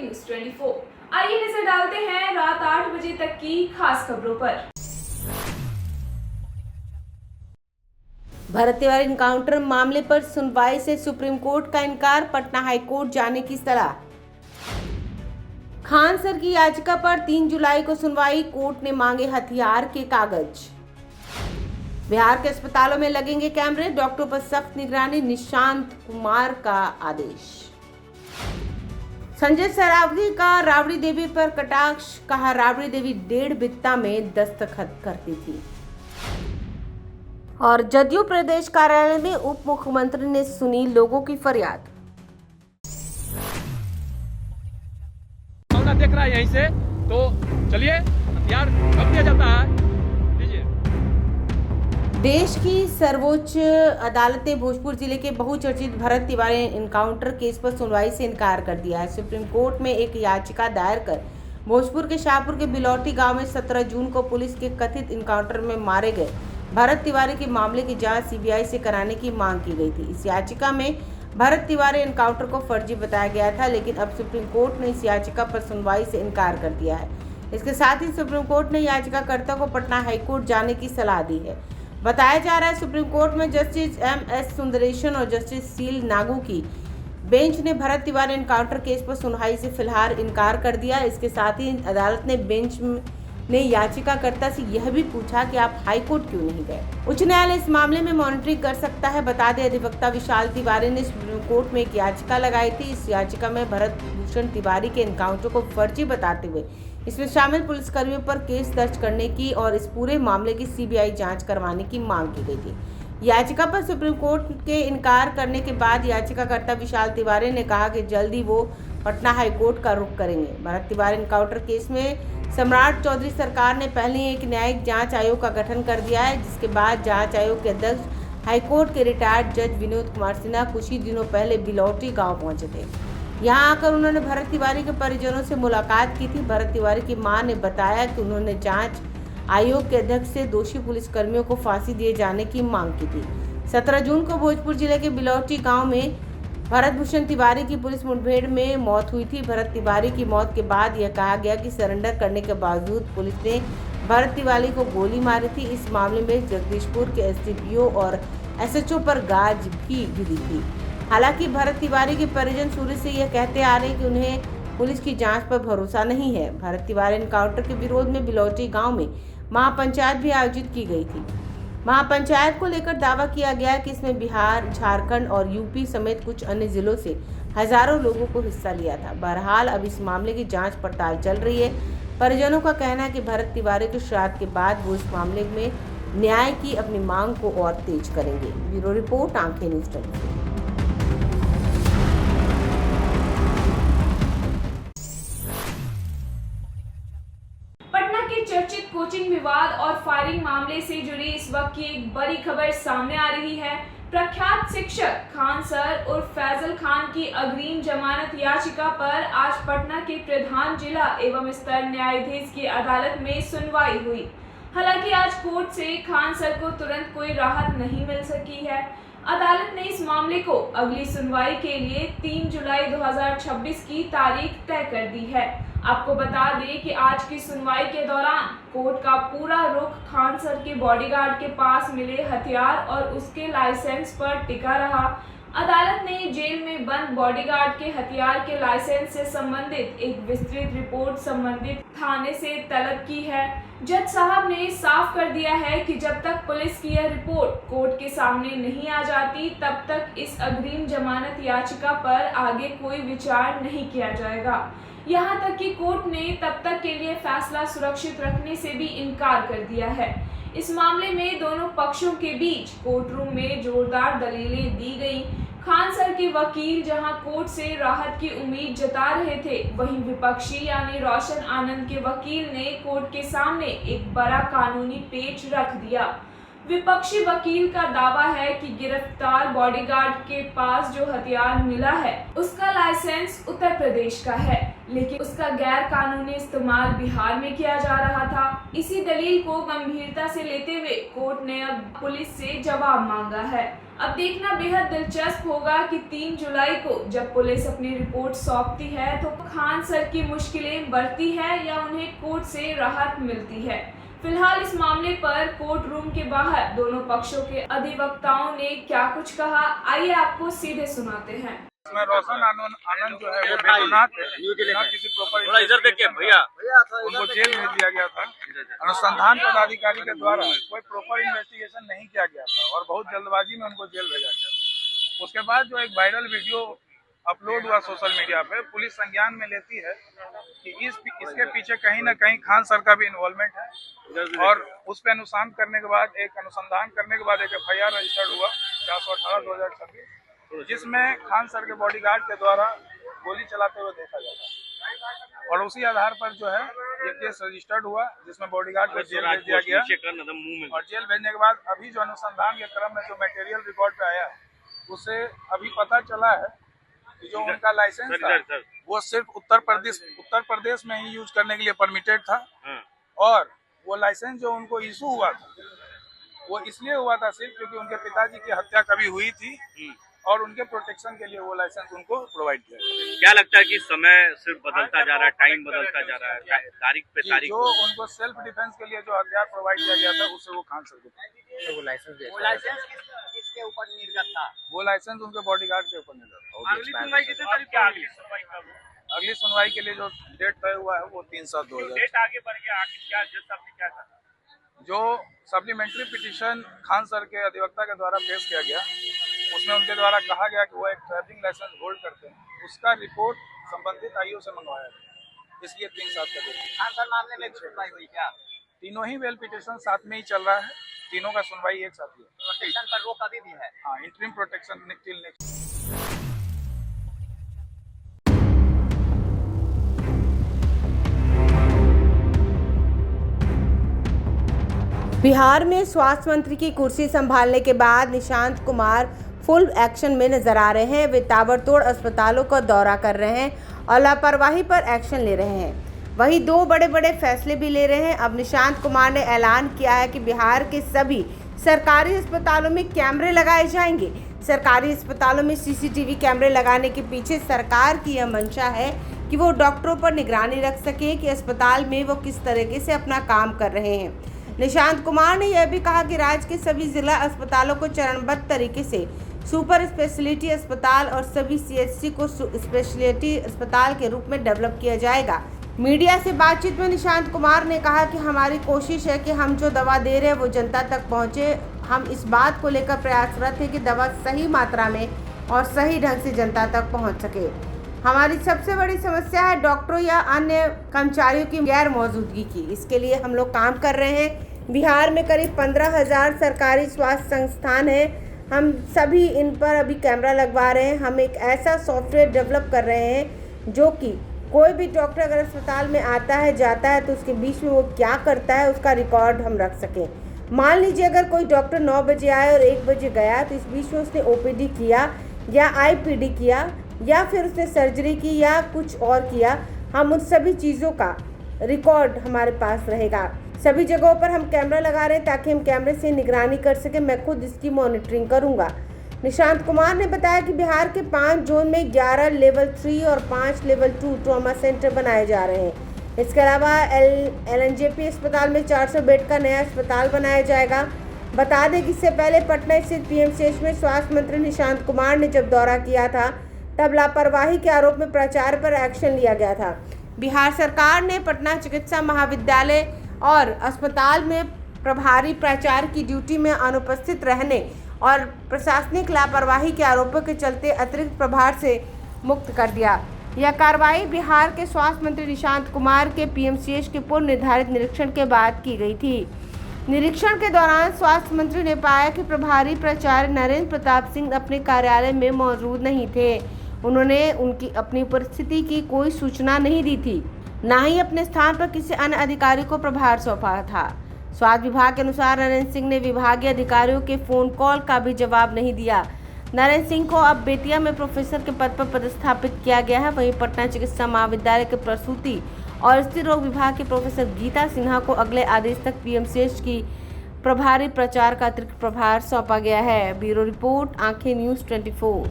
News 24। आइए नजर डालते हैं रात 8 बजे तक की खास खबरों पर। भरत तिवारी एनकाउंटर मामले पर सुनवाई से सुप्रीम कोर्ट का इनकार, पटना हाई कोर्ट जाने की सलाह। खान सर की याचिका पर 3 जुलाई को सुनवाई, कोर्ट ने मांगे हथियार के कागज। बिहार के अस्पतालों में लगेंगे कैमरे, डॉक्टरों पर सख्त निगरानी, निशांत कुमार का आदेश। संजय सरावगी का राबड़ी देवी पर कटाक्ष, कहा राबड़ी देवी 1.5 बित्ता में दस्तखत करती थी। और जदयू प्रदेश कार्यालय में उप मुख्यमंत्री ने सुनी लोगों की फरियाद। देख रहा है यहीं से, तो चलिए हथियार कब दिया जाता है। देश की सर्वोच्च अदालत ने भोजपुर जिले के बहुचर्चित भरत तिवारी एनकाउंटर केस पर सुनवाई से इनकार कर दिया है। सुप्रीम कोर्ट में एक याचिका दायर कर भोजपुर के शाहपुर के बिलौटी गांव में 17 जून को पुलिस के कथित एनकाउंटर में मारे गए भरत तिवारी के मामले की जांच सीबीआई से कराने की मांग की गई थी। इस याचिका में भरत तिवारी एनकाउंटर को फर्जी बताया गया था, लेकिन अब सुप्रीम कोर्ट ने इस याचिका पर सुनवाई से इनकार कर दिया है। इसके साथ ही सुप्रीम कोर्ट ने याचिकाकर्ता को पटना हाईकोर्ट जाने की सलाह दी है। बताया जा रहा है सुप्रीम कोर्ट में जस्टिस एम.एस. सुंदरेशन और जस्टिस सील नागू की बेंच ने भरत तिवारी एनकाउंटर केस पर सुनवाई से फिलहाल इनकार कर दिया। इसके साथ ही अदालत ने बेंच ने याचिकाकर्ता से यह भी पूछा कि आप हाईकोर्ट क्यों नहीं गए। उच्च न्यायालय इस मामले में मॉनिटरिंग कर सकता है। बता दें, अधिवक्ता विशाल तिवारी ने सुप्रीम कोर्ट में एक याचिका लगाई थी। इस याचिका में भरत भूषण तिवारी के एनकाउंटर को फर्जी बताते हुए इसमें शामिल पुलिसकर्मियों पर केस दर्ज करने की और इस पूरे मामले की सीबीआई जांच करवाने की मांग की गई थी। याचिका पर सुप्रीम कोर्ट के इनकार करने के बाद याचिकाकर्ता विशाल तिवारी ने कहा कि जल्द ही वो पटना हाईकोर्ट का रुख करेंगे। भरत तिवारी एनकाउंटर केस में सम्राट चौधरी सरकार ने पहले ही एक न्यायिक जांच आयोग का गठन कर दिया है, जिसके बाद जांच आयोग के अध्यक्ष हाईकोर्ट के रिटायर्ड जज विनोद कुमार सिन्हा कुछ ही दिनों पहले बिलौटी गाँव पहुंचे थे। यहाँ आकर उन्होंने भरत तिवारी के परिजनों से मुलाकात की थी। भरत तिवारी की मां ने बताया कि उन्होंने जांच आयोग के अध्यक्ष से दोषी पुलिसकर्मियों को फांसी दिए जाने की मांग की थी। 17 जून को भोजपुर जिले के बिलौटी गांव में भरत भूषण तिवारी की पुलिस मुठभेड़ में मौत हुई थी। भरत तिवारी की मौत के बाद यह कहा गया कि सरेंडर करने के बावजूद पुलिस ने भरत तिवारी को गोली मारी थी। इस मामले में जगदीशपुर के एसडीपीओ और एसएचओ पर गाज भी गिरी थी। हालांकि भरत तिवारी के परिजन सूर्य से यह कहते आ रहे हैं कि उन्हें पुलिस की जांच पर भरोसा नहीं है। भरत तिवारी एनकाउंटर के विरोध में बिलौटी गांव में महापंचायत भी आयोजित की गई थी। महापंचायत को लेकर दावा किया गया कि इसमें बिहार, झारखंड और यूपी समेत कुछ अन्य जिलों से हजारों लोगों को हिस्सा लिया था। बहरहाल अब इस मामले की जांच पड़ताल चल रही है। परिजनों का कहना है कि भरत तिवारी के श्राद्ध के बाद वो इस मामले में न्याय की अपनी मांग को और तेज करेंगे। ब्यूरो रिपोर्ट, आंखें न्यूज़ 24। चर्चित कोचिंग विवाद और फायरिंग मामले से जुड़ी इस वक्त की एक बड़ी खबर सामने आ रही है। प्रख्यात शिक्षक खान सर उर्फ फैजल खान की अग्रिम जमानत याचिका पर आज पटना के प्रधान जिला एवं स्तर न्यायाधीश की अदालत में सुनवाई हुई। हालांकि आज कोर्ट से खान सर को तुरंत कोई राहत नहीं मिल सकी है। अदालत ने इस मामले को अगली सुनवाई के लिए 3 जुलाई 2026 की तारीख तय कर दी है। आपको बता दें कि आज की सुनवाई के दौरान कोर्ट का पूरा रुख खान सर के बॉडीगार्ड के पास मिले हथियार और उसके लाइसेंस पर टिका रहा। अदालत ने जेल में बंद बॉडीगार्ड के हथियार के लाइसेंस से संबंधित एक विस्तृत रिपोर्ट संबंधित थाने से तलब की है। जज साहब ने साफ कर दिया है कि जब तक पुलिस की यह रिपोर्ट कोर्ट के सामने नहीं आ जाती, तब तक इस अग्रिम जमानत याचिका पर आगे कोई विचार नहीं किया जाएगा। यहाँ तक कि कोर्ट ने तब तक के लिए फैसला सुरक्षित रखने से भी इनकार कर दिया है। इस मामले में दोनों पक्षों के बीच कोर्ट रूम में जोरदार दलीलें दी गई। खान सर के वकील जहां कोर्ट से राहत की उम्मीद जता रहे थे, वहीं विपक्षी यानी रोशन आनंद के वकील ने कोर्ट के सामने एक बड़ा कानूनी पेच रख दिया। विपक्षी वकील का दावा है कि गिरफ्तार बॉडीगार्ड के पास जो हथियार मिला है उसका लाइसेंस उत्तर प्रदेश का है, लेकिन उसका गैर कानूनी इस्तेमाल बिहार में किया जा रहा था। इसी दलील को गंभीरता से लेते हुए कोर्ट ने अब पुलिस से जवाब मांगा है। अब देखना बेहद दिलचस्प होगा कि 3 जुलाई को जब पुलिस अपनी रिपोर्ट सौंपती है तो खान सर की मुश्किलें बढ़ती है या उन्हें कोर्ट से राहत मिलती है। फिलहाल इस मामले पर कोर्ट रूम के बाहर दोनों पक्षों के अधिवक्ताओं ने क्या कुछ कहा, आइए आपको सीधे सुनाते हैं। इसमें रोशन आनंद जो है वो बेगुनाह थे, बिना किसी प्रॉपर भैया उनको जेल भेज दिया गया था। अनुसंधान पदाधिकारी के द्वारा कोई प्रॉपर इन्वेस्टिगेशन नहीं किया गया था और बहुत जल्दबाजी में उनको जेल भेजा गया था। उसके बाद जो एक वायरल वीडियो अपलोड हुआ सोशल मीडिया पे, पुलिस संज्ञान में लेती है कि इसके पीछे कहीं ना कहीं खान सर का भी इन्वॉल्वमेंट है और उस पर अनुसंधान करने के बाद एक FIR रजिस्टर्ड हुआ 418/2026, जिसमें खान सर के बॉडीगार्ड के द्वारा गोली चलाते हुए देखा जाता और उसी आधार पर जो है ये केस रजिस्टर्ड हुआ, जिसमें बॉडीगार्ड को जेल भेज दिया गया। और जेल भेजने के बाद अभी जो अनुसंधान के क्रम में जो मटेरियल रिकॉर्ड पे आया उससे अभी पता चला है कि जो उनका लाइसेंस था वो सिर्फ उत्तर प्रदेश में ही यूज करने के लिए परमिटेड था और वो लाइसेंस जो उनको इशू हुआ था वो इसलिए हुआ था सिर्फ क्योंकि उनके पिताजी की हत्या कभी हुई थी और उनके प्रोटेक्शन के लिए वो लाइसेंस उनको प्रोवाइड किया गया। क्या लगता है कि समय सिर्फ बदलता जा रहा है, टाइम बदलता जा रहा है, तारीख पे तारीख जो उनको सेल्फ डिफेंस के लिए जो हथियार प्रोवाइड किया गया था उससे वो खान सर को वो लाइसेंस किसके ऊपर निर्गत था? वो लाइसेंस उनके बॉडीगार्ड के ऊपर निर्भर था। अगली सुनवाई कितने तारीख को होगी? अगली सुनवाई के लिए जो डेट तय हुआ है वो 3/7/2000। डेट आगे बढ़ गया, आखिर क्या जज साहब ने क्या कहा? जो सप्लीमेंट्री पिटीशन खान सर के अधिवक्ता के द्वारा पेश किया गया उसमें उनके द्वारा कहा गया कि वो एक ट्रैवलिंग लाइसेंस होल्ड करते हैं, उसका रिपोर्ट संबंधित आईओ से मंगवाया गया, इसलिए 3 साल का डेट। खान सर मामले में सुनवाई हुई क्या? तीनों ही बेल पिटीशन साथ में ही चल रहा है, तीनों का सुनवाई एक साथ ही है। प्रोटेक्शन पर रोक अभी भी है? हाँ, interim protection till next. Bihar में स्वास्थ्य मंत्री की कुर्सी संभालने के बाद निशांत कुमार फुल एक्शन में नजर आ रहे हैं। वे ताबड़तोड़ अस्पतालों का दौरा कर रहे हैं और लापरवाही पर एक्शन ले रहे हैं। वहीं 2 बड़े फैसले भी ले रहे हैं। अब निशांत कुमार ने ऐलान किया है कि बिहार के सभी सरकारी अस्पतालों में कैमरे लगाए जाएंगे। सरकारी अस्पतालों में CCTV कैमरे लगाने के पीछे सरकार की यह मंशा है कि वो डॉक्टरों पर निगरानी रख सकें कि अस्पताल में वो किस तरीके से अपना काम कर रहे हैं। निशांत कुमार ने यह भी कहा कि राज्य के सभी जिला अस्पतालों को चरणबद्ध तरीके से सुपर स्पेशलिटी अस्पताल और सभी CHC को स्पेशलिटी अस्पताल के रूप में डेवलप किया जाएगा। मीडिया से बातचीत में निशांत कुमार ने कहा कि हमारी कोशिश है कि हम जो दवा दे रहे हैं वो जनता तक पहुंचे। हम इस बात को लेकर प्रयासरत हैं कि दवा सही मात्रा में और सही ढंग से जनता तक पहुंच सके। हमारी सबसे बड़ी समस्या है डॉक्टरों या अन्य कर्मचारियों की गैर मौजूदगी की। इसके लिए हम लोग काम कर रहे हैं। बिहार में करीब 15,000 सरकारी स्वास्थ्य संस्थान हैं। हम सभी इन पर अभी कैमरा लगवा रहे हैं। हम एक ऐसा सॉफ्टवेयर डेवलप कर रहे हैं जो कि कोई भी डॉक्टर अगर अस्पताल में आता है जाता है तो उसके बीच में वो क्या करता है उसका रिकॉर्ड हम रख सकें। मान लीजिए अगर कोई डॉक्टर 9 बजे आए और 1 बजे गया तो इस बीच में उसने OPD किया या IPD किया या फिर उसने सर्जरी की या कुछ और किया, हम उन सभी चीज़ों का रिकॉर्ड हमारे पास रहेगा। सभी जगहों पर हम कैमरा लगा रहे हैं ताकि हम कैमरे से निगरानी कर सकें। मैं खुद इसकी मॉनिटरिंग करूंगा। निशांत कुमार ने बताया कि बिहार के 5 जोन में 11 लेवल 3 और 5 लेवल 2 ट्रॉमा सेंटर बनाए जा रहे हैं। इसके अलावा LNJP अस्पताल में 400 बेड का नया अस्पताल बनाया जाएगा। बता दें कि इससे पहले पटना स्थित PMCH में स्वास्थ्य मंत्री निशांत कुमार ने जब दौरा किया था तब लापरवाही के आरोप में प्राचार्य पर एक्शन लिया गया था। बिहार सरकार ने पटना चिकित्सा महाविद्यालय और अस्पताल में प्रभारी प्राचार्य की ड्यूटी में अनुपस्थित रहने और प्रशासनिक लापरवाही के आरोपों के चलते अतिरिक्त प्रभार से मुक्त कर दिया। यह कार्रवाई बिहार के स्वास्थ्य मंत्री निशांत कुमार के PMCH के पूर्व निर्धारित निरीक्षण के बाद की गई थी। निरीक्षण के दौरान स्वास्थ्य मंत्री ने पाया कि प्रभारी प्राचार्य नरेंद्र प्रताप सिंह अपने कार्यालय में मौजूद नहीं थे। उन्होंने उनकी अपनी उपस्थिति की कोई सूचना नहीं दी थी, न ही अपने स्थान पर किसी अन्य अधिकारी को प्रभार सौंपा था। स्वास्थ्य विभाग के अनुसार नरेंद्र सिंह ने विभागीय अधिकारियों के फोन कॉल का भी जवाब नहीं दिया। नरेंद्र सिंह को अब बेतिया में प्रोफेसर के पद पर पदस्थापित किया गया है। वहीं पटना चिकित्सा महाविद्यालय के प्रसूति और स्त्री रोग विभाग के प्रोफेसर गीता सिन्हा को अगले आदेश तक पीएमसीएच की प्रभारी प्रचार का अतिरिक्त प्रभार सौंपा गया है। ब्यूरो रिपोर्ट, आंखें न्यूज़ 24।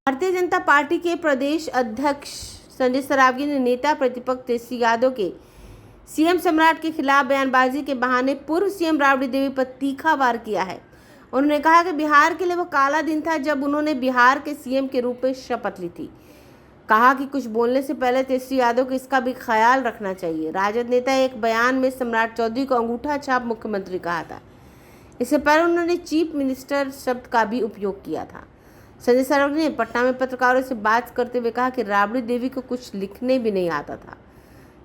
भारतीय जनता पार्टी के प्रदेश अध्यक्ष संजय सरावगी ने नेता प्रतिपक्ष तेजस्वी यादव के सीएम सम्राट के खिलाफ बयानबाजी के बहाने पूर्व सीएम राबड़ी देवी पर तीखा वार किया है। उन्होंने कहा कि बिहार के लिए वो काला दिन था जब उन्होंने बिहार के सीएम के रूप में शपथ ली थी। कहा कि कुछ बोलने से पहले तेजस्वी यादव को इसका भी ख्याल रखना चाहिए। राजद नेता एक बयान में सम्राट चौधरी को अंगूठा छाप मुख्यमंत्री कहा था। इससे पहले उन्होंने चीफ मिनिस्टर शब्द का भी उपयोग किया था। संजय सरावगी ने पटना में पत्रकारों से बात करते हुए कहा कि राबड़ी देवी को कुछ लिखने भी नहीं आता था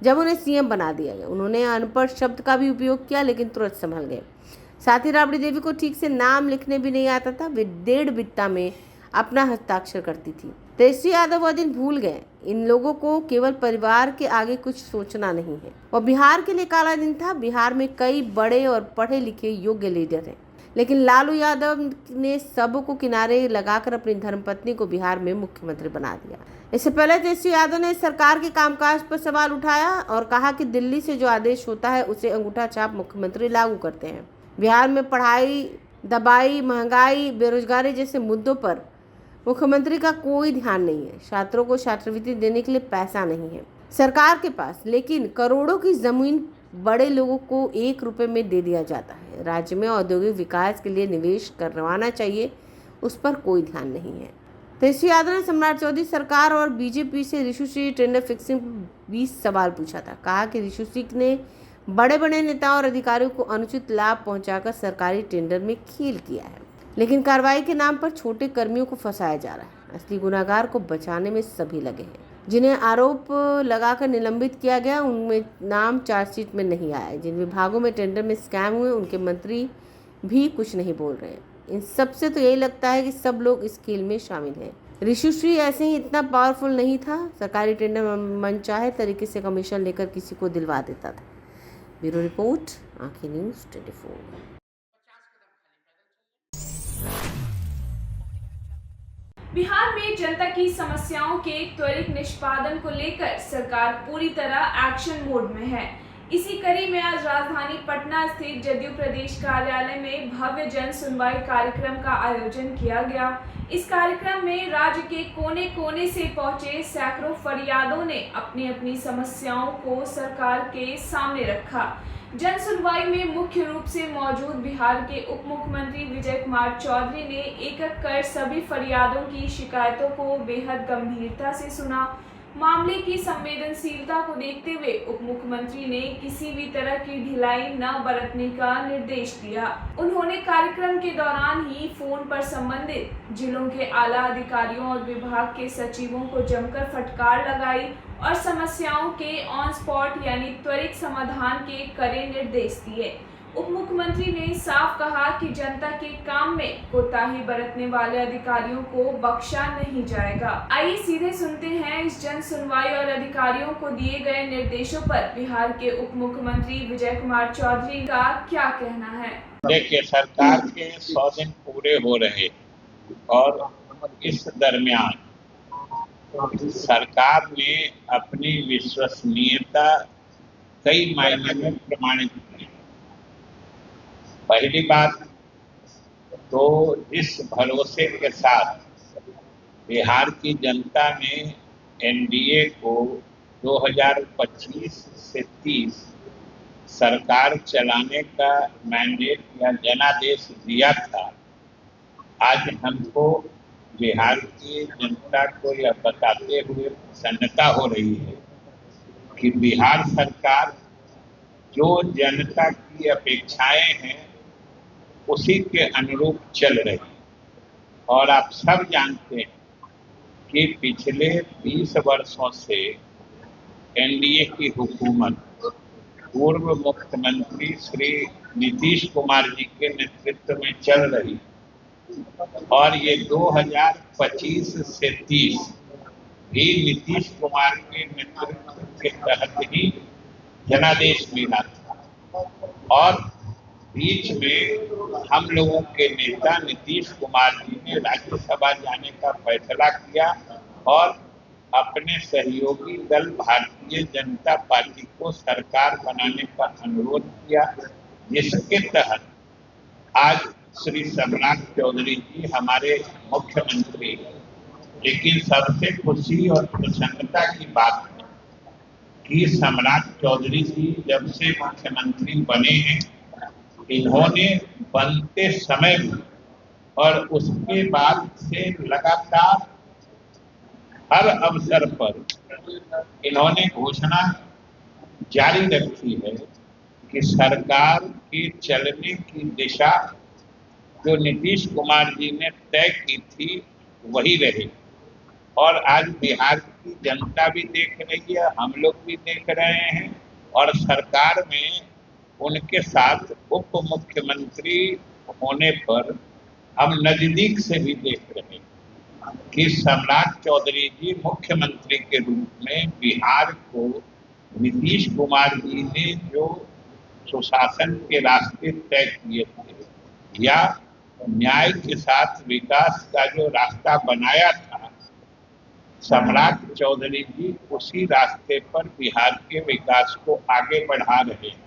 जब उन्हें सीएम बना दिया गया। उन्होंने अनपढ़ शब्द का भी उपयोग किया लेकिन तुरंत संभल गए। साथ ही राबड़ी देवी को ठीक से नाम लिखने भी नहीं आता था। वे 1.5 बित्ता में अपना हस्ताक्षर करती थी। तेजस्वी यादव वह दिन भूल गए। इन लोगों को केवल परिवार के आगे कुछ सोचना नहीं है। वह बिहार के लिए काला दिन था। बिहार में कई बड़े और पढ़े लिखे योग्य लीडर हैं, लेकिन लालू यादव ने सबको किनारे लगाकर अपनी धर्मपत्नी को बिहार में मुख्यमंत्री बना दिया। इससे पहले तेजस्वी यादव ने सरकार के कामकाज पर सवाल उठाया और कहा कि दिल्ली से जो आदेश होता है उसे अंगूठा छाप मुख्यमंत्री लागू करते हैं। बिहार में पढ़ाई, दवाई, महंगाई, बेरोजगारी जैसे मुद्दों पर मुख्यमंत्री का कोई ध्यान नहीं है। छात्रों को छात्रवृत्ति देने के लिए पैसा नहीं है सरकार के पास, लेकिन करोड़ों की जमीन बड़े लोगों को 1 रुपए में दे दिया जाता है। राज्य में औद्योगिक विकास के लिए निवेश करवाना चाहिए, उस पर कोई ध्यान नहीं है। तेजस्वी यादव ने सम्राट चौधरी सरकार और बीजेपी से ऋषु सिंह टेंडर फिक्सिंग पर 20 सवाल पूछा था। कहा कि ऋषु सिंह ने बड़े बड़े नेताओं और अधिकारियों को अनुचित लाभ पहुंचाकर सरकारी टेंडर में खेल किया है, लेकिन कार्रवाई के नाम पर छोटे कर्मियों को फंसाया जा रहा है। असली गुनाहगार को बचाने में सभी लगे हैं। जिन्हें आरोप लगाकर निलंबित किया गया उनमें नाम चार्जशीट में नहीं आया। जिन विभागों में टेंडर में स्कैम हुए उनके मंत्री भी कुछ नहीं बोल रहे हैं। इन सब से तो यही लगता है कि सब लोग इस खेल में शामिल हैं। ऋषु सिंह ऐसे ही इतना पावरफुल नहीं था। सरकारी टेंडर मनचाहे तरीके से कमीशन लेकर किसी को दिलवा देता था। ब्यूरो रिपोर्ट, आंखें न्यूज़ 24। बिहार में जनता की समस्याओं के त्वरित निष्पादन को लेकर सरकार पूरी तरह एक्शन मोड में है। इसी कड़ी में आज राजधानी पटना स्थित जदयू प्रदेश कार्यालय में भव्य जन सुनवाई कार्यक्रम का आयोजन किया गया। इस कार्यक्रम में राज्य के कोने कोने से पहुंचे सैकड़ों फरियादों ने अपनी अपनी समस्याओं को सरकार के सामने रखा। जन सुनवाई में मुख्य रूप से मौजूद बिहार के उप मुख्यमंत्री विजय कुमार चौधरी ने एक एक कर सभी फरियादों की शिकायतों को बेहद गंभीरता से सुना। मामले की संवेदनशीलता को देखते हुए उप मुख्यमंत्री ने किसी भी तरह की ढिलाई न बरतने का निर्देश दिया। उन्होंने कार्यक्रम के दौरान ही फोन पर संबंधित जिलों के आला अधिकारियों और विभाग के सचिवों को जमकर फटकार लगाई और समस्याओं के ऑन स्पॉट यानी त्वरित समाधान के कड़े निर्देश दिए। उप मुख्यमंत्री ने साफ कहा कि जनता के काम में कोताही बरतने वाले अधिकारियों को बख्शा नहीं जाएगा। आइए सीधे सुनते हैं इस जन सुनवाई और अधिकारियों को दिए गए निर्देशों पर बिहार के उप मुख्यमंत्री विजय कुमार चौधरी का क्या कहना है। देखिए, सरकार के 100 दिन पूरे हो रहे और इस दरमियान सरकार ने अपनी विश्वसनीयता कई मायने में प्रमाणित की। पहली बात तो इस भरोसे के साथ बिहार की जनता ने एनडीए को 2025 से 30 सरकार चलाने का मैंडेट या जनादेश दिया था। आज हमको बिहार की जनता को यह बताते हुए प्रसन्नता हो रही है कि बिहार सरकार जो जनता की अपेक्षाएं हैं उसी के अनुरूप चल रही। और आप सब जानते हैं कि पिछले 20 वर्षों से एनडीए की हुकूमत पूर्व मुख्यमंत्री श्री नीतीश कुमार जी के नेतृत्व में चल रही और ये 2025 से 30 भी नीतीश कुमार के नेतृत्व के तहत ही जनादेश मिला था और बीच में हम लोगों के नेता नीतीश कुमार जी ने राज्यसभा जाने का फैसला किया और अपने सहयोगी दल भारतीय जनता पार्टी को सरकार बनाने का अनुरोध किया, जिसके तहत आज श्री सम्राट चौधरी जी हमारे मुख्यमंत्री। लेकिन सबसे खुशी और प्रसन्नता की बात है कि सम्राट चौधरी जी जब से मुख्यमंत्री बने हैं, इन्होंने बनते समय में और उसके बाद से लगातार हर अवसर पर इन्होंने घोषणा जारी रखी है कि सरकार के चलने की दिशा जो नीतीश कुमार जी ने तय की थी वही रही। और आज बिहार की जनता भी देख रही है, हम लोग भी देख रहे हैं और सरकार में उनके साथ उप मुख्यमंत्री होने पर हम नजदीक से भी देख रहे हैं कि सम्राट चौधरी जी मुख्यमंत्री के रूप में बिहार को नीतीश कुमार जी ने जो सुशासन के रास्ते तय किए थे या न्याय के साथ विकास का जो रास्ता बनाया था, सम्राट चौधरी जी उसी रास्ते पर बिहार के विकास को आगे बढ़ा रहे हैं।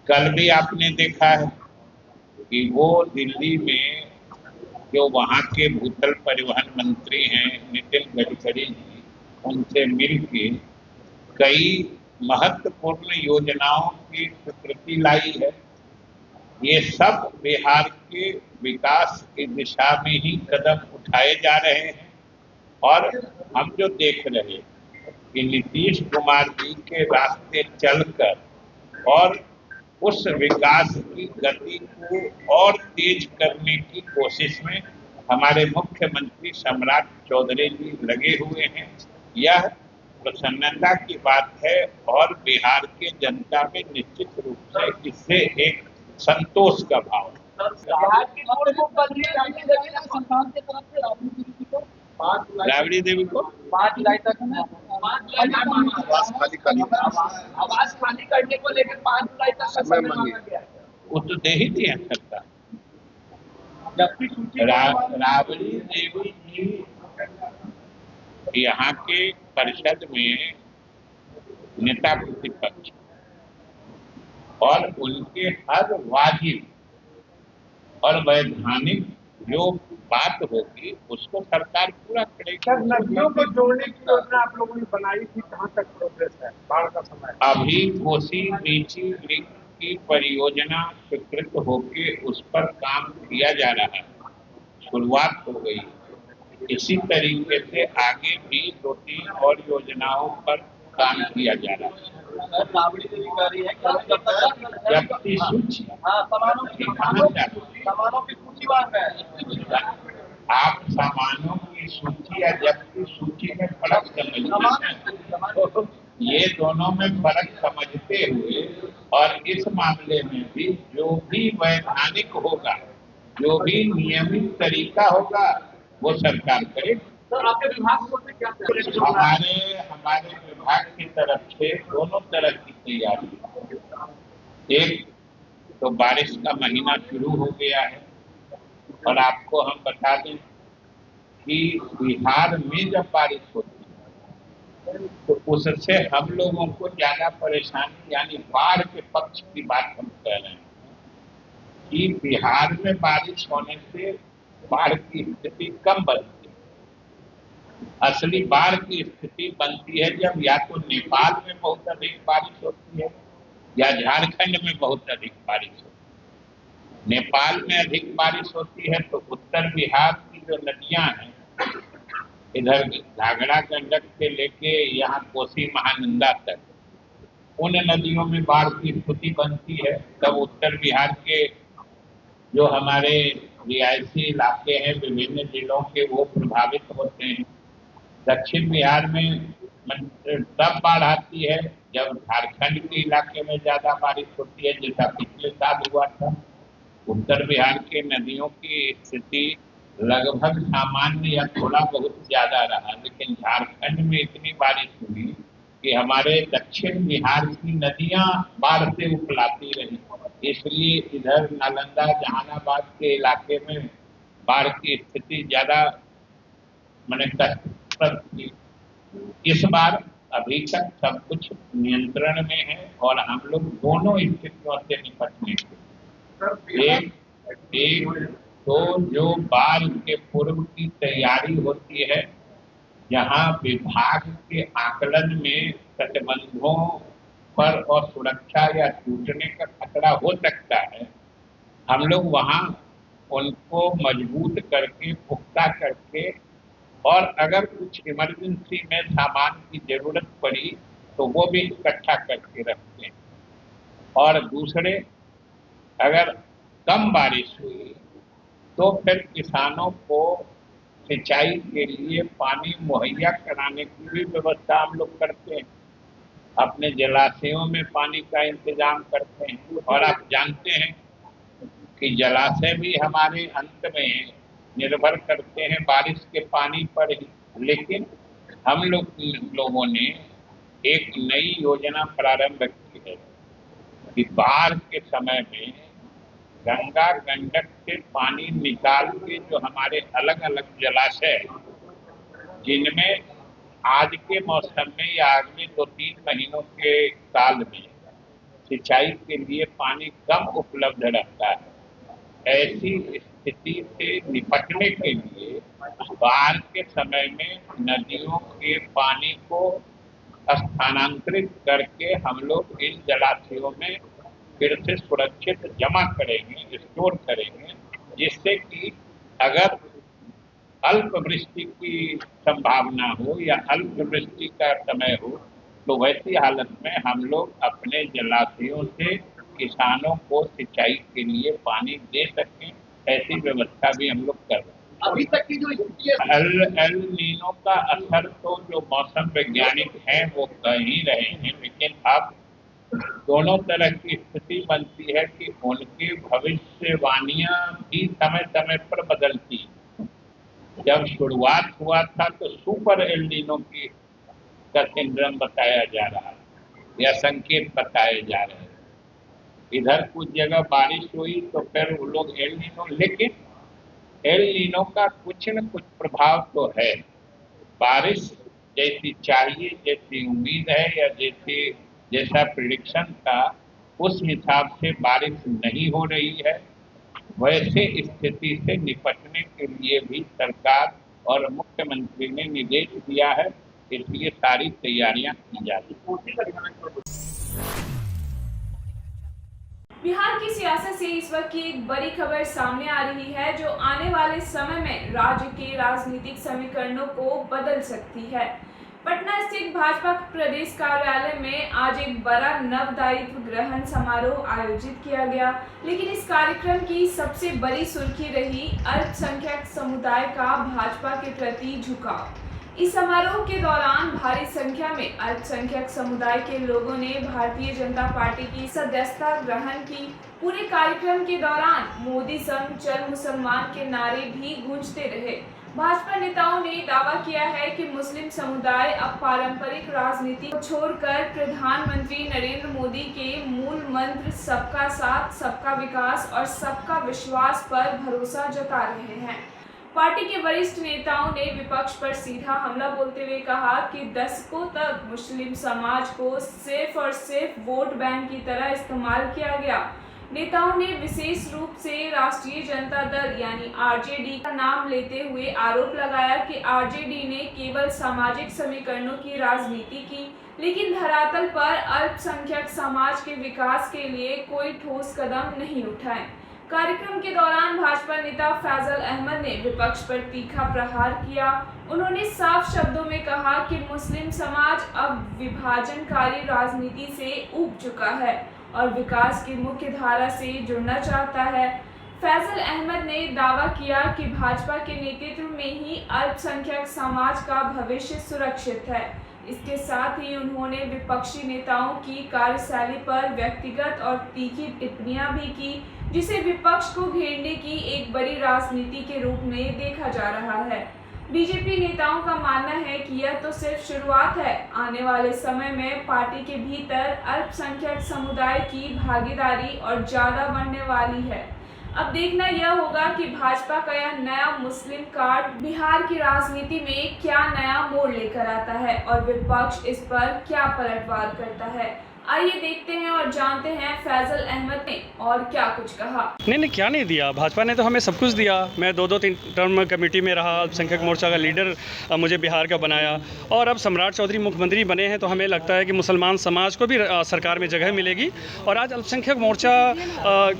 कल भी आपने देखा है कि वो दिल्ली में जो वहाँ के भूतल परिवहन मंत्री हैं नितिन गडकरी जी, उनसे मिलके कई महत्वपूर्ण योजनाओं की स्वीकृति लाई है। ये सब बिहार के विकास की दिशा में ही कदम उठाए जा रहे हैं और हम जो देख रहे हैं कि नीतीश कुमार जी के रास्ते चलकर और उस विकास की गति को और तेज करने की कोशिश में हमारे मुख्यमंत्री सम्राट चौधरी जी लगे हुए हैं। यह प्रसन्नता की बात है और बिहार के जनता में निश्चित रूप से इससे एक संतोष का भाव राबड़ी देवी को 5 जुलाई तक आवास खाली करने को लेकर 5 जुलाई तक समय मांगा गया है। वो तो दे ही दिया सरकार। राबड़ी देवी जी यहाँ के परिषद में नेता प्रतिपक्ष और उनके हर वाजिब और वैधानिक जो बात होगी उसको सरकार पूरा करेगी। सर, नदियों को जोड़ने की योजना आप लोगों ने बनाई थी, कहाँ तक प्रोग्रेस है? बाढ़ का समय अभी कोसी नीची लिंक की परियोजना स्वीकृत होके उस पर काम किया जा रहा है, शुरुआत हो गई। इसी तरीके से आगे भी 2-3 और योजनाओं पर काम किया जा रहा है। जब्ती सूची आप सामानों की सूची या जब्ती सूची में फर्क समझते, ये दोनों में फर्क समझते हुए और इस मामले में भी जो भी वैधानिक होगा, जो भी नियमित तरीका होगा वो सरकार करेगी। सर, आपके विभाग से क्या हमारे विभाग की तरफ से दोनों तरह की तैयारी। एक तो बारिश का महीना शुरू हो गया है और आपको हम बता दें कि बिहार में जब बारिश होती है तो उससे हम लोगों को ज्यादा परेशानी यानी बाढ़ के पक्ष की बात हम कह रहे हैं कि बिहार में बारिश होने से बाढ़ की स्थिति कम बनती है। असली बाढ़ की स्थिति बनती है जब या तो नेपाल में बहुत अधिक बारिश होती है या झारखंड में बहुत अधिक बारिश होती है। नेपाल में अधिक बारिश होती है तो उत्तर बिहार की जो नदियां हैं, इधर घाघरा गंडक से लेके यहाँ कोसी महानंदा तक, उन नदियों में बाढ़ की स्थिति बनती है। तब उत्तर बिहार के जो हमारे रिहायशी इलाके हैं विभिन्न जिलों के, वो प्रभावित होते हैं। दक्षिण बिहार में तब बाढ़ आती है जब झारखंड के इलाके में ज्यादा बारिश होती है, जैसा पिछले साल हुआ था। उत्तर बिहार के नदियों की स्थिति लगभग सामान्य या थोड़ा बहुत ज्यादा रहा, लेकिन झारखंड में इतनी बारिश हुई कि हमारे दक्षिण बिहार की नदियां बाढ़ से उफलाती रही। इसलिए इधर नालंदा जहानाबाद के इलाके में बाढ़ की स्थिति ज्यादा मैंने कष्टप्रद थी। इस बार अभी तक सब कुछ नियंत्रण में है और हम लोग दोनों स्थितियों से निपटने के एक तो जो बाढ़ के पूर्व की तैयारी होती है, जहां विभाग के आकलन में तटबंधों पर और सुरक्षा या टूटने का खतरा हो सकता है, हम लोग वहां उनको मजबूत करके पुख्ता करके और अगर कुछ इमरजेंसी में सामान की जरूरत पड़ी तो वो भी इकट्ठा करके रखते हैं। और दूसरे, अगर कम बारिश हुई तो फिर किसानों को सिंचाई के लिए पानी मुहैया कराने की भी व्यवस्था हम लोग करते हैं। अपने जलाशयों में पानी का इंतजाम करते हैं और आप जानते हैं कि जलाशय भी हमारे अंत में निर्भर करते हैं बारिश के पानी पर ही। लेकिन हम लोगों ने एक नई योजना प्रारंभ की है कि बाढ़ के समय में गंगा गंडक से पानी निकाल के जो हमारे अलग अलग जलाशय, जिनमें आज के मौसम में या अगले 2-3 महीनों के साल में सिंचाई के लिए पानी कम उपलब्ध रहता है, ऐसी स्थिति से निपटने के लिए बाढ़ के समय में नदियों के पानी को स्थानांतरित करके हम लोग इन जलाशयों में फिर से सुरक्षित जमा करेंगे, स्टोर करेंगे, जिससे कि अगर अल्प वृष्टि की संभावना हो या अल्प वृष्टि का समय हो तो वैसी हालत में हम लोग अपने जलाशयों से किसानों को सिंचाई के लिए पानी दे सकें, ऐसी व्यवस्था भी हम लोग कर रहे हैं। अभी तक की जो स्थिति है, एल नीनो का असर तो जो मौसम वैज्ञानिक हैं वो कह ही रहे हैं, लेकिन अब दोनों तरह की स्थिति बनती है कि उनकी भविष्यवाणियां भी समय समय पर बदलती। जब शुरुआत हुआ था तो सुपर एल नीनो का सिंड्रोम बताया जा रहा है या संकेत बताए जा रहे हैं। इधर कुछ जगह बारिश हुई तो फिर वो लोग एल नीनो, लेकिन एल नीनो का कुछ न कुछ प्रभाव तो है। बारिश जैसी चाहिए, जैसी उम्मीद है या जैसा प्रिडिक्शन था, उस हिसाब से बारिश नहीं हो रही है। वैसे स्थिति से निपटने के लिए भी सरकार और मुख्यमंत्री ने निर्देश दिया है, इसलिए सारी तैयारियां की जा रही हैं। बिहार की सियासत से इस वक्त की एक बड़ी खबर सामने आ रही है जो आने वाले समय में राज्य के राजनीतिक समीकरणों को बदल सकती है। पटना स्थित भाजपा प्रदेश कार्यालय में आज एक बड़ा नव दायित्व ग्रहण समारोह आयोजित किया गया, लेकिन इस कार्यक्रम की सबसे बड़ी सुर्खी रही अल्पसंख्यक समुदाय का भाजपा के प्रति झुकाव। इस समारोह के दौरान भारी संख्या में अल्पसंख्यक समुदाय के लोगों ने भारतीय जनता पार्टी की सदस्यता ग्रहण की। पूरे कार्यक्रम के दौरान मोदी संग चल मुसलमान के नारे भी गूंजते रहे। भाजपा नेताओं ने दावा किया है कि मुस्लिम समुदाय अब पारंपरिक राजनीति को छोड़कर प्रधानमंत्री नरेंद्र मोदी के मूल मंत्र सबका साथ, सबका विकास और सबका विश्वास पर भरोसा जता रहे हैं। पार्टी के वरिष्ठ नेताओं ने विपक्ष पर सीधा हमला बोलते हुए कहा कि दशकों तक मुस्लिम समाज को सिर्फ और सिर्फ वोट बैंक की तरह इस्तेमाल किया गया। नेताओं ने विशेष रूप से राष्ट्रीय जनता दल यानी आरजेडी का नाम लेते हुए आरोप लगाया कि आरजेडी ने केवल सामाजिक समीकरणों की राजनीति की, लेकिन धरातल पर अल्पसंख्यक समाज के विकास के लिए कोई ठोस कदम नहीं उठाए। कार्यक्रम के दौरान भाजपा नेता फैजल अहमद ने विपक्ष पर तीखा प्रहार किया। उन्होंने साफ शब्दों में कहा कि मुस्लिम समाज अब विभाजनकारी राजनीति से ऊब चुका है और विकास की मुख्य धारा से जुड़ना चाहता है। फैजल अहमद ने दावा किया कि भाजपा के नेतृत्व में ही अल्पसंख्यक समाज का भविष्य सुरक्षित है। इसके साथ ही उन्होंने विपक्षी नेताओं की कार्यशैली पर व्यक्तिगत और तीखी टिप्पणियां भी की, जिसे विपक्ष को घेरने की एक बड़ी राजनीति के रूप में देखा जा रहा है। बीजेपी नेताओं का मानना है कि यह तो सिर्फ शुरुआत है, आने वाले समय में पार्टी के भीतर अल्पसंख्यक समुदाय की भागीदारी और ज्यादा बढ़ने वाली है। अब देखना यह होगा कि भाजपा का यह नया मुस्लिम कार्ड बिहार की राजनीति में क्या नया मोड़ लेकर आता है और विपक्ष इस पर क्या पलटवार करता है। आइए देखते हैं और जानते हैं फैजल अहमद ने और क्या कुछ कहा। नहीं क्या नहीं दिया, भाजपा ने तो हमें सब कुछ दिया। मैं 2-3 टर्म कमेटी में रहा, अल्पसंख्यक मोर्चा का लीडर मुझे बिहार का बनाया और अब सम्राट चौधरी मुख्यमंत्री बने हैं, तो हमें लगता है कि मुसलमान समाज को भी सरकार में जगह मिलेगी। और आज अल्पसंख्यक मोर्चा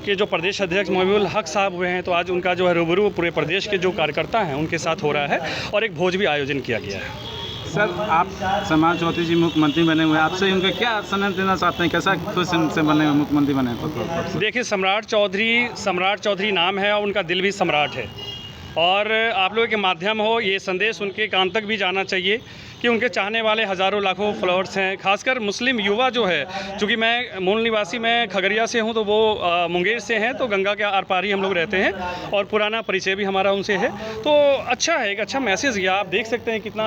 के जो प्रदेश अध्यक्ष मोहब्बुल हक साहब हुए हैं, तो आज उनका जो है रूबरू पूरे प्रदेश के जो कार्यकर्ता हैं उनके साथ हो रहा है और एक भोज भी आयोजन किया गया है। सर, आप सम्राट चौधरी जी मुख्यमंत्री बने हुए हैं, आपसे उनके क्या संदेश देना चाहते हैं, कैसा खुश से बने हुए मुख्यमंत्री बने? देखिए, सम्राट चौधरी नाम है और उनका दिल भी सम्राट है और आप लोगों के माध्यम हो ये संदेश उनके कान तक भी जाना चाहिए कि उनके चाहने वाले हज़ारों लाखों फॉलोअर्स हैं, खासकर मुस्लिम युवा जो है। चूँकि मैं मूल निवासी मैं खगड़िया से हूँ, तो वो मुंगेर से हैं, तो गंगा के आर पार ही हम लोग रहते हैं और पुराना परिचय भी हमारा उनसे है। तो अच्छा है, एक अच्छा मैसेज गया। आप देख सकते हैं कितना,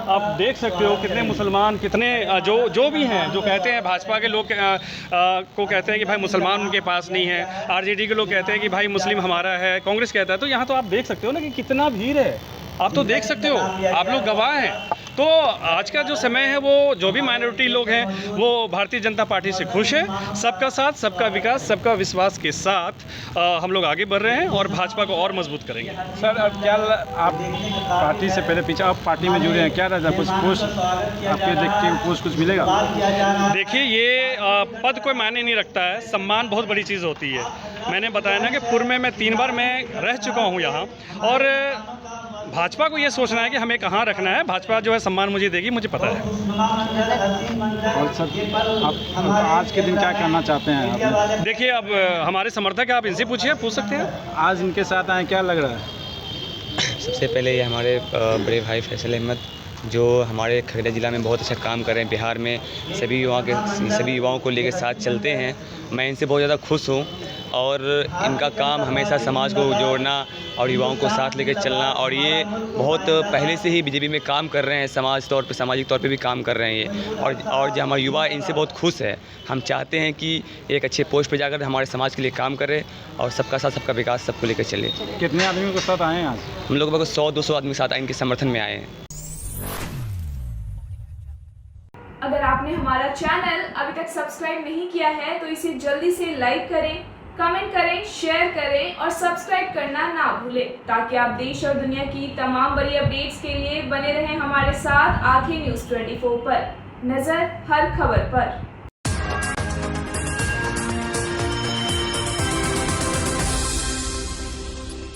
आप देख सकते हो कितने मुसलमान, कितने जो भी हैं, जो कहते हैं भाजपा के लोग को कहते हैं कि भाई मुसलमान उनके पास नहीं है, आरजेडी के लोग कहते हैं कि भाई मुस्लिम हमारा है, कांग्रेस कहता है। तो यहाँ तो आप देख सकते हो ना कि कितना भीड़ है, आप तो देख सकते हो, आप लोग गवाह हैं। तो आज का जो समय है, वो जो भी माइनॉरिटी लोग हैं वो भारतीय जनता पार्टी से खुश है। सबका साथ, सबका विकास, सबका विश्वास के साथ हम लोग आगे बढ़ रहे हैं और भाजपा को और मजबूत करेंगे। सर, अब क्या आप पार्टी से पहले पीछे आप पार्टी में जुड़े हैं, क्या रहता है, कुछ पोस्ट आपके देखते हैं, कुछ मिलेगा? देखिए, ये पद कोई मायने नहीं रखता है, सम्मान बहुत बड़ी चीज़ होती है। मैंने बताया ना कि पूर्व में मैं 3 बार मैं रह चुका हूँ यहाँ, और भाजपा को ये सोचना है कि हमें कहाँ रखना है। भाजपा जो है सम्मान मुझे देगी, मुझे पता है। और सर, आप आज के दिन क्या करना चाहते हैं? देखिए, अब हमारे समर्थक हैं, आप इनसे पूछ सकते हैं। आज इनके साथ आए, क्या लग रहा है? सबसे पहले ये हमारे बड़े भाई फैसल अहमद, जो हमारे खगड़िया ज़िला में बहुत अच्छा काम कर रहे हैं, बिहार में सभी युवाओं को लेकर साथ चलते हैं। मैं इनसे बहुत ज़्यादा खुश हूँ और इनका काम हमेशा समाज को जोड़ना और युवाओं को साथ लेकर चलना, और ये बहुत पहले से ही बीजेपी में काम कर रहे हैं, सामाजिक तौर पे भी काम कर रहे हैं ये। और जो हमारे युवा इनसे बहुत खुश है। हम चाहते हैं कि एक अच्छे पोस्ट पे जाकर हमारे समाज के लिए काम करें और सबका साथ, सबका विकास, सबको लेकर चले। कितने आदमियों के साथ आए हैं आज? हम लोग लगभग 100-200 आदमी के साथ इनके समर्थन में आए हैं। अगर आपने हमारा चैनल अभी तक सब्सक्राइब नहीं किया है तो इसे जल्दी से लाइक करें, कमेंट करें, शेयर करें और सब्सक्राइब करना ना भूलें, ताकि आप देश और दुनिया की तमाम बड़ी अपडेट्स के लिए बने रहें हमारे साथ। आंखें न्यूज़ 24 पर, नजर हर खबर पर।